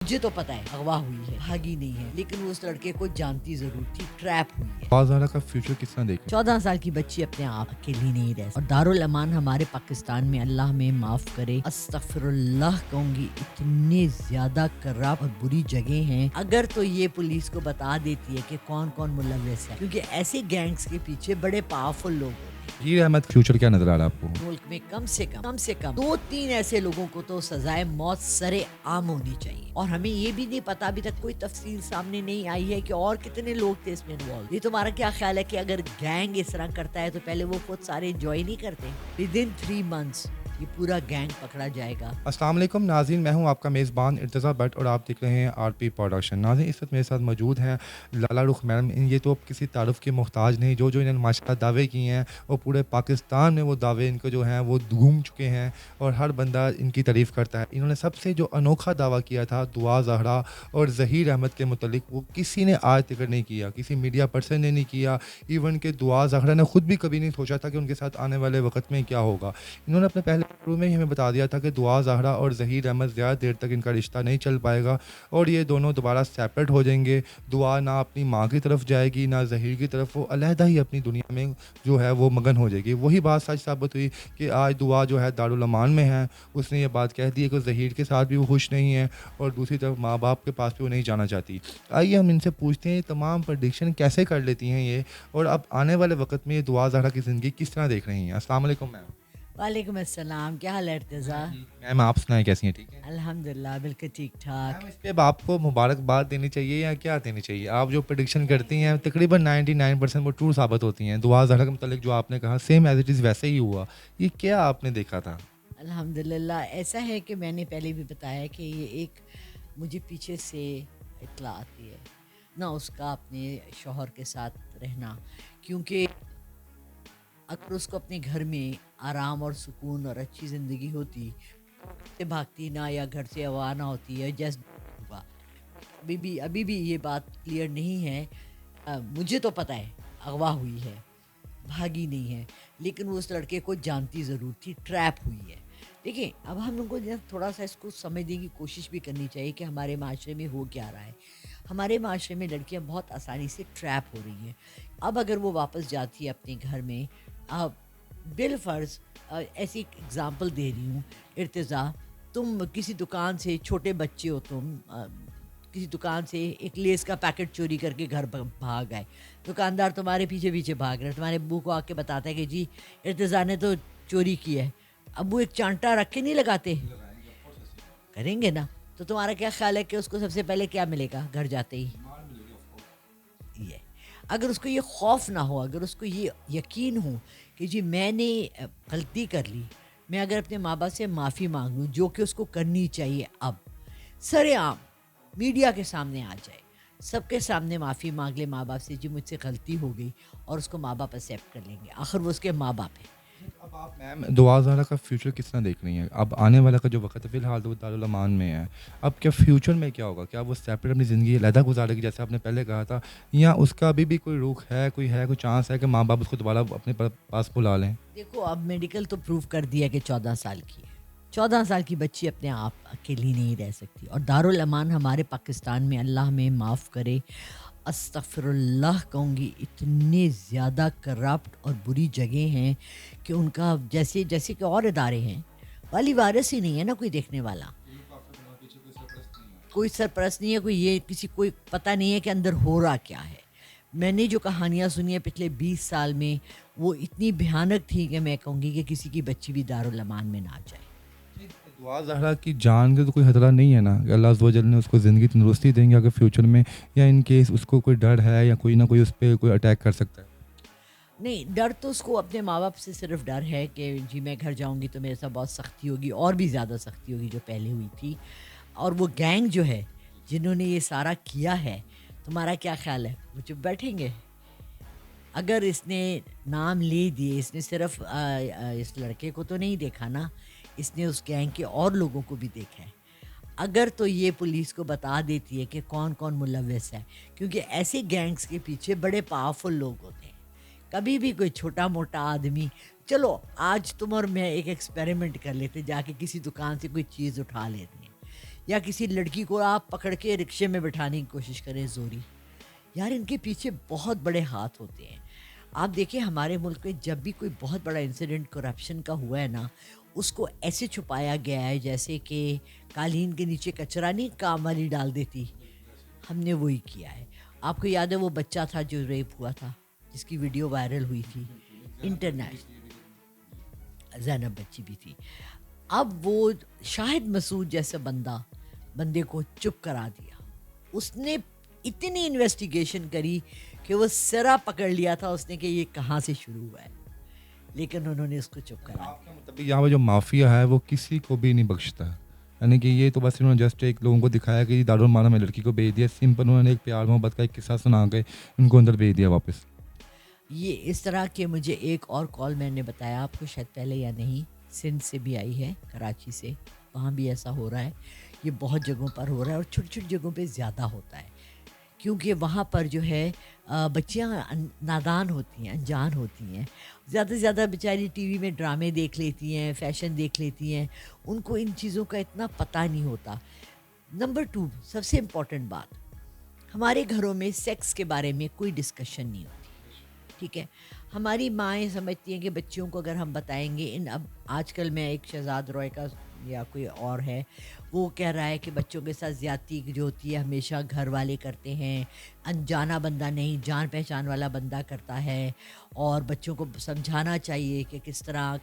مجھے تو پتا ہے اغوا ہوئی ہے, بھاگی نہیں ہے, لیکن وہ اس لڑکے کو جانتی ضرور تھی, ٹریپ ہوئی ہے. بازارہ کا فیوچر کس طرح دیکھیں؟ 14 سال کی بچی اپنے آپ اکیلی نہیں رہ سکتی. اور دارالامان ہمارے پاکستان میں, اللہ میں معاف کرے, استغفر اللہ کہوں گی, اتنے زیادہ کرپٹ اور بری جگہ ہیں. اگر تو یہ پولیس کو بتا دیتی ہے کہ کون کون ملوث ہے, کیونکہ ایسے گینگز کے پیچھے بڑے پاورفل لوگ ہوتے ہیں. ظہیر احمد فیوچر کیا نظر آ رہا ہے آپ کو؟ ملک میں کم سے کم 2-3 ایسے لوگوں کو تو سزائے موت سرے عام ہونی چاہیے. اور ہمیں یہ بھی نہیں پتا, ابھی تک کوئی تفصیل سامنے نہیں آئی ہے کہ اور کتنے لوگ تھے اس میں انوالو. یہ تمہارا کیا خیال ہے کہ اگر گینگ اس طرح کرتا ہے تو پہلے وہ خود سارے انجوائے نہیں کرتے؟ ودن 3 months یہ پورا گینگ پکڑا جائے گا. السلام علیکم ناظرین, میں ہوں آپ کا میزبان ارتضیٰ بٹ اور آپ دیکھ رہے ہیں آر پی پروڈکشن. ناظرین, اس وقت میرے ساتھ موجود ہیں لالا رخ میڈم. یہ تو کسی تعارف کے محتاج نہیں, جو انہوں نے ماشاءاللہ دعوے کیے ہیں اور پورے پاکستان میں وہ دعوے ان کو جو ہیں وہ گھوم چکے ہیں اور ہر بندہ ان کی تعریف کرتا ہے. انہوں نے سب سے جو انوکھا دعویٰ کیا تھا دعا زہرا اور ظہیر احمد کے متعلق, وہ کسی نے آج تک نہیں کیا, کسی میڈیا پرسن نے نہیں کیا. ایون کہ دعا زہرا نے خود بھی کبھی نہیں سوچا تھا کہ ان کے ساتھ آنے والے وقت میں کیا ہوگا. انہوں نے اپنے پہلے شروع میں ہی ہمیں بتا دیا تھا کہ دعا زہرا اور ظہیر احمد زیادہ دیر تک ان کا رشتہ نہیں چل پائے گا اور یہ دونوں دوبارہ سیپریٹ ہو جائیں گے. دعا نہ اپنی ماں کی طرف جائے گی نہ ظہیر کی طرف, وہ علیحدہ ہی اپنی دنیا میں جو ہے وہ مگن ہو جائے گی. وہی بات سچ ثابت ہوئی کہ آج دعا جو ہے دارالامان میں ہے. اس نے یہ بات کہہ دی ہے کہ ظہیر کے ساتھ بھی وہ خوش نہیں ہے اور دوسری طرف ماں باپ کے پاس بھی وہ نہیں جانا چاہتی. آئیے ہم ان سے پوچھتے ہیں یہ تمام پریڈکشن کیسے کر لیتی ہیں یہ, اور اب آنے والے وقت میں یہ دعا زہرا کی زندگی کس طرح دیکھ رہی ہیں. السلام علیکم میم. وعلیکم السلام, کیا حال ہے ارتضیٰ؟ میم آپ سنائیں کیسی ہیں؟ ٹھیک ہے الحمدللہ بالکل ٹھیک ٹھاک. میم, اس پہ اب آپ کو مبارکباد دینی چاہیے یا کیا دینی چاہیے؟ آپ جو پریڈکشن کرتی ہیں تقریباً 99% وہ ٹرو ثابت ہوتی ہیں. دعا زہرا کے متعلق جو آپ نے کہا سیم ایز اٹ از ویسے ہی ہوا. یہ کیا آپ نے دیکھا تھا؟ الحمدللہ ایسا ہے کہ میں نے پہلے بھی بتایا کہ یہ ایک مجھے پیچھے سے اطلاع آتی ہے نہ اس کا اپنے شوہر کے ساتھ رہنا, کیونکہ اگر اس کو اپنے گھر میں آرام اور سکون اور اچھی زندگی ہوتی سے بھاگتی نہ, یا گھر سے روانہ ہوتی ہے جیسے ہوا. ابھی بھی یہ بات کلیئر نہیں ہے. مجھے تو پتہ ہے اغوا ہوئی ہے, بھاگی نہیں ہے, لیکن وہ اس لڑکے کو جانتی ضرور تھی, ٹریپ ہوئی ہے. دیکھیں, اب ہم لوگوں کو تھوڑا سا اس کو سمجھنے کی کوشش بھی کرنی چاہیے کہ ہمارے معاشرے میں ہو کیا رہا ہے. ہمارے معاشرے میں لڑکیاں بہت آسانی سے ٹریپ ہو رہی ہیں. اب اگر وہ واپس جاتی ہے اپنے گھر میں, بالفرض ایسی ایک اگزامپل دے رہی ہوں ارتضیٰ, تم کسی دکان سے, چھوٹے بچے ہو تم, کسی دکان سے ایک لیس کا پیکٹ چوری کر کے گھر بھاگ گئے. دکاندار تمہارے پیچھے پیچھے بھاگ رہے, تمہارے ابو کو آ کے بتاتا ہے کہ جی ارتضیٰ نے تو چوری کی ہے. ابو ایک چانٹا رکھ کے نہیں لگاتے, کریں گے نا. تو تمہارا کیا خیال ہے کہ اس کو سب سے پہلے کیا ملے گا گھر جاتے ہی؟ یہ اگر اس کو یہ خوف نہ ہو, اگر اس کو یہ یقین ہو کہ جی میں نے غلطی کر لی, میں اگر اپنے ماں باپ سے معافی مانگ لوں, جو کہ اس کو کرنی چاہیے, اب سرے عام میڈیا کے سامنے آ جائے, سب کے سامنے معافی مانگ لے ماں باپ سے, جی مجھ سے غلطی ہو گئی, اور اس کو ماں باپ ایکسیپٹ کر لیں گے, آخر وہ اس کے ماں باپ ہیں. اب آپ میم دعا زہرا کا فیوچر کس طرح دیکھ رہی ہیں؟ اب آنے والا کا جو وقت ہے فی الحال تو وہ دارالامان میں ہے, اب کیا فیوچر میں کیا ہوگا؟ کیا وہ سیپریٹ اپنی زندگی علیحدہ گزارے گی جیسے آپ نے پہلے کہا تھا, یا اس کا ابھی بھی کوئی روک ہے, کوئی چانس ہے کہ ماں باپ اس کو دوبارہ اپنے پاس بلا لیں؟ دیکھو, اب میڈیکل تو پروف کر دیا کہ 14 سال کی ہے. 14 سال کی بچی اپنے آپ اکیلی نہیں رہ سکتی. اور دارالامان ہمارے پاکستان میں, اللہ میں معاف کرے, استغفر اللہ کہوں گی, اتنے زیادہ کرپٹ اور بری جگہ ہیں کہ ان کا جیسے کہ اور ادارے ہیں, والی وارث ہی نہیں ہے نا کوئی دیکھنے والا, کوئی سرپرست نہیں ہے, کوئی یہ کسی کوئی پتہ نہیں ہے کہ اندر ہو رہا کیا ہے. میں نے جو کہانیاں سنی ہیں پچھلے 20 سال میں, وہ اتنی بھیانک تھی کہ میں کہوں گی کہ کسی کی بچی بھی دارالامان میں نہ جائے. دعا زہرا کی جان کا تو کوئی خطرہ نہیں ہے نا کہ اللہ عز و جل نے اس کو زندگی تندرستی دیں گے اگر فیوچر میں, یا ان کیس اس کو کوئی ڈر ہے یا کوئی نہ کوئی اس پہ کوئی اٹیک کر سکتا ہے؟ نہیں, ڈر تو اس کو اپنے ماں باپ سے صرف ڈر ہے کہ جی میں گھر جاؤں گی تو میرے ساتھ بہت سختی ہوگی, اور بھی زیادہ سختی ہوگی جو پہلے ہوئی تھی. اور وہ گینگ جو ہے جنہوں نے یہ سارا کیا ہے, تمہارا کیا خیال ہے وہ چپ بیٹھیں گے؟ اگر اس نے نام لے دیے, اس نے صرف اس لڑکے کو تو نہیں دیکھا نا, اس نے اس گینگ کے اور لوگوں کو بھی دیکھا ہے. اگر تو یہ پولیس کو بتا دیتی ہے کہ کون کون ملوث ہے, کیونکہ ایسے گینگز کے پیچھے بڑے پاورفل لوگ ہوتے ہیں. کبھی بھی کوئی چھوٹا موٹا آدمی, چلو آج تم اور میں ایک ایکسپیریمنٹ کر لیتے, جا کے کسی دکان سے کوئی چیز اٹھا لیتے ہیں, یا کسی لڑکی کو آپ پکڑ کے رکشے میں بٹھانے کی کوشش کریں زوری. یار ان کے پیچھے بہت بڑے ہاتھ ہوتے ہیں. آپ دیکھیں ہمارے ملک میں جب بھی کوئی بہت بڑا انسیڈنٹ کرپشن کا ہوا ہے نا, اس کو ایسے چھپایا گیا ہے جیسے کہ قالین کے نیچے کچرا نہیں کام والی ڈال دیتی. ہم نے وہی کیا ہے. آپ کو یاد ہے وہ بچہ تھا جو ریپ ہوا تھا, جس کی ویڈیو وائرل ہوئی تھی انٹرنیشنل, زینب بچی بھی تھی. اب وہ شاہد مسعود جیسے بندے کو چپ کرا دیا. اس نے اتنی انویسٹیگیشن کری کہ وہ سرا پکڑ لیا تھا اس نے کہ یہ کہاں سے شروع ہوا ہے, لیکن انہوں نے اس کو چپ کرا دیا. مطلب یہاں پہ جو مافیا ہے وہ کسی کو بھی نہیں بخشتا ہے. یعنی کہ یہ تو بس انہوں نے جسٹ ایک لوگوں کو دکھایا کہ دارالمعلوم میں لڑکی کو بھیج دیا, سمپل انہوں نے ایک پیار محبت کا ایک قصہ سنا کے ان کو اندر بھیج دیا واپس. یہ اس طرح کے مجھے ایک اور کال میں نے بتایا آپ کو شاید پہلے یا نہیں, سندھ سے بھی آئی ہے, کراچی سے. وہاں بھی ایسا ہو رہا ہے. یہ بہت جگہوں پر ہو رہا ہے اور چھوٹی چھوٹی جگہوں پہ زیادہ ہوتا ہے, کیونکہ وہاں پر جو ہے بچیاں نادان ہوتی ہیں, انجان ہوتی ہیں. زیادہ سے زیادہ بیچاری ٹی وی میں ڈرامے دیکھ لیتی ہیں, فیشن دیکھ لیتی ہیں, ان کو ان چیزوں کا اتنا پتہ نہیں ہوتا. نمبر 2, سب سے امپورٹنٹ بات, ہمارے گھروں میں سیکس کے بارے میں کوئی ڈسکشن نہیں ہوتی. ٹھیک ہے, ہماری مائیں سمجھتی ہیں کہ بچیوں کو اگر ہم بتائیں گے اب آج کل میں ایک شہزاد روئے کا یا کوئی اور ہے, وہ کہہ رہا ہے کہ بچوں کے ساتھ زیادتی جو ہوتی ہے ہمیشہ گھر والے کرتے ہیں, انجانا بندہ نہیں جان پہچان والا بندہ کرتا ہے, اور بچوں کو سمجھانا چاہیے کہ کس طرح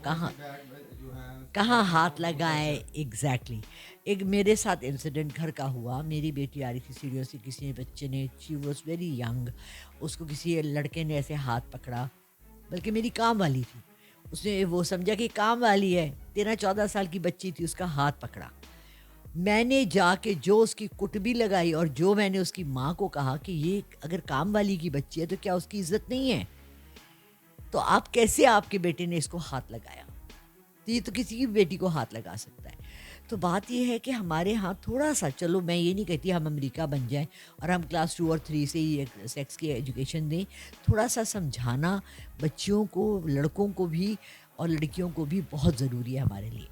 کہاں ہاتھ لگائے. ایگزیکٹلی. ایک میرے ساتھ انسیڈنٹ گھر کا ہوا, میری بیٹی آ رہی تھی سیڑھیوں سے, کسی بچے نے, شی واز ویری ینگ, اس کو کسی لڑکے نے ایسے ہاتھ پکڑا, بلکہ میری کام والی تھی. اس نے وہ سمجھا کہ کام والی ہے, 13-14 سال کی بچی تھی, اس کا ہاتھ پکڑا. میں نے جا کے جو اس کی کٹبی لگائی اور جو میں نے اس کی ماں کو کہا کہ یہ اگر کام والی کی بچی ہے تو کیا اس کی عزت نہیں ہے؟ تو آپ کیسے آپ کے بیٹے نے اس کو ہاتھ لگایا؟ تو یہ تو کسی کی بیٹی کو ہاتھ لگا سکتا ہے. تو بات یہ ہے کہ ہمارے ہاں تھوڑا سا, چلو میں یہ نہیں کہتی ہم امریکہ بن جائیں اور ہم کلاس 2 اور 3 سے ہی سیکس کی ایجوکیشن دیں, تھوڑا سا سمجھانا بچیوں کو, لڑکوں کو بھی اور لڑکیوں کو بھی بہت ضروری ہے ہمارے لیے.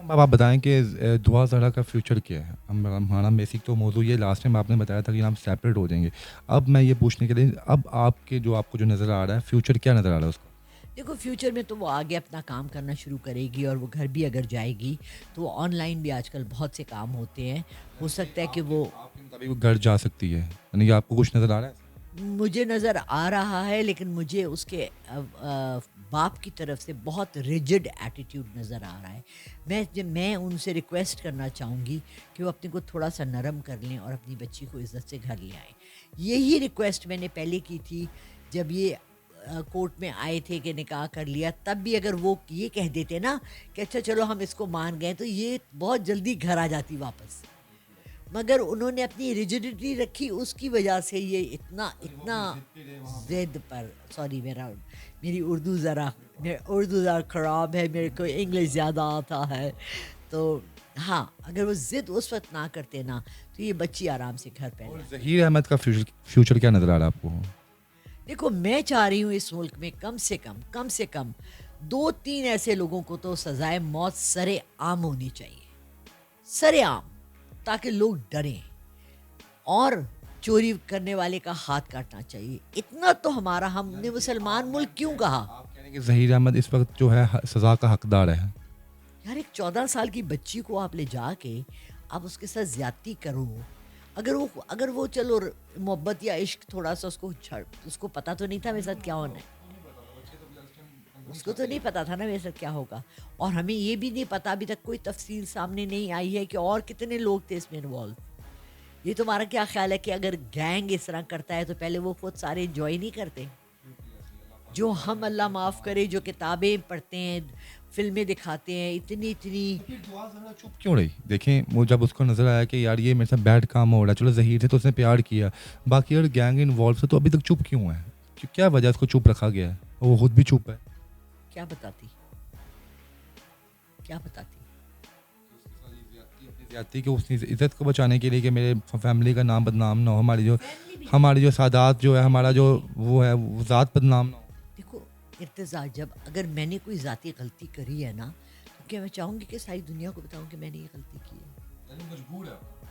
اب آپ بتائیں کہ دعا زرا کا فیوچر کیا ہے؟ ہمارا بیسک تو موضوع یہ لاسٹ ٹائم آپ نے بتایا تھا کہ ہم سیپریٹ ہو جائیں گے. اب میں یہ پوچھنے کے لیے, اب آپ کو جو نظر آ رہا ہے فیوچر کیا نظر آ رہا ہے اس کا؟ دیکھو فیوچر میں تو وہ آگے اپنا کام کرنا شروع کرے گی, اور وہ گھر بھی اگر جائے گی تو وہ آن لائن بھی آج کل بہت سے کام ہوتے ہیں, ہو سکتا ہے کہ وہ آپ کے مطابق وہ گھر جا سکتی ہے, یعنی کہ آپ کو کچھ نظر آ رہا ہے؟ مجھے نظر آ رہا ہے, لیکن مجھے اس کے باپ کی طرف سے بہت ریجڈ ایٹیٹیوڈ نظر آ رہا ہے. میں ان سے ریکویسٹ کرنا چاہوں گی کہ وہ اپنے کو تھوڑا سا نرم کر لیں اور اپنی بچی کو عزت سے گھر لے آئیں. یہی ریکویسٹ میں نے پہلے کی تھی جب یہ کورٹ میں آئے تھے کہ نکاح کر لیا, تب بھی اگر وہ یہ کہہ دیتے نا کہ اچھا چلو ہم اس کو مان گئے, تو یہ بہت جلدی گھر آ جاتی واپس. مگر انہوں نے اپنی ریجڈیٹی رکھی, اس کی وجہ سے یہ اتنا ضد پر, سوری میری اردو ذرا خراب ہے, میرے کو انگلش زیادہ آتا ہے, تو ہاں اگر وہ ضد اس وقت نہ کرتے نا تو یہ بچی آرام سے گھر پہ. ظہیر احمد کا فیوچر کیا نظر آ رہا ہے آپ کو؟ دیکھو میں چاہ رہی ہوں اس ملک میں کم سے کم 2-3 ایسے لوگوں کو تو سزائے موت سر عام ہونی چاہیے, سر عام, تاکہ لوگ ڈریں, اور چوری کرنے والے کا ہاتھ کاٹنا چاہیے. اتنا تو ہمارا, ہم نے مسلمان ملک کیوں کہا؟ آپ کہہ رہے ہیں کہ ظہیر احمد اس وقت جو ہے سزا کا حقدار ہے. یار ایک 14 سال کی بچی کو آپ لے جا کے آپ اس کے ساتھ زیادتی کرو, اگر وہ چلو محبت یا عشق تھوڑا سا اس کو پتہ تو نہیں تھا میرے ساتھ کیا ہونا ہے, اس کو تو نہیں پتا تھا نا میرے ساتھ کیا ہوگا, اور ہمیں یہ بھی نہیں پتا, ابھی تک کوئی تفصیل سامنے نہیں آئی ہے کہ اور کتنے لوگ تھے اس میں انوالو. یہ تمہارا کیا خیال ہے کہ اگر گینگ اس طرح کرتا ہے تو پہلے وہ خود سارے انجوائے نہیں کرتے؟ جو ہم اللہ معاف کرے جو کتابیں پڑھتے ہیں, فلمیں دکھاتے ہیں, اتنی چپ کیوں رہی؟ دیکھیں وہ جب اس کو نظر آیا کہ یار یہ میرے ساتھ بیڈ کام ہو رہا ہے, چلو ظہیر سے تو اس نے پیار کیا, باقی اگر گینگ انوالو ہے تو ابھی تک چپ کیوں ہے؟ کیا وجہ اس کو چپ رکھا گیا ہے؟ وہ خود بھی چپ ہے. کیا بتاتی زیادتی کہ اس نے عزت کو بچانے کے لیے کہ میرے فیملی کا نام بدنام نہ ہو, ہماری جو سادات جو ہے, ہمارا جو وہ ہے وہ ذات بدنام نہ ہو. دیکھو ارتضیٰ, جب اگر میں نے کوئی ذاتی غلطی کری ہے نا, تو کیا میں چاہوں گی کہ ساری دنیا کو بتاؤں کہ میں نے یہ غلطی کی ہے؟ مجبور ہے.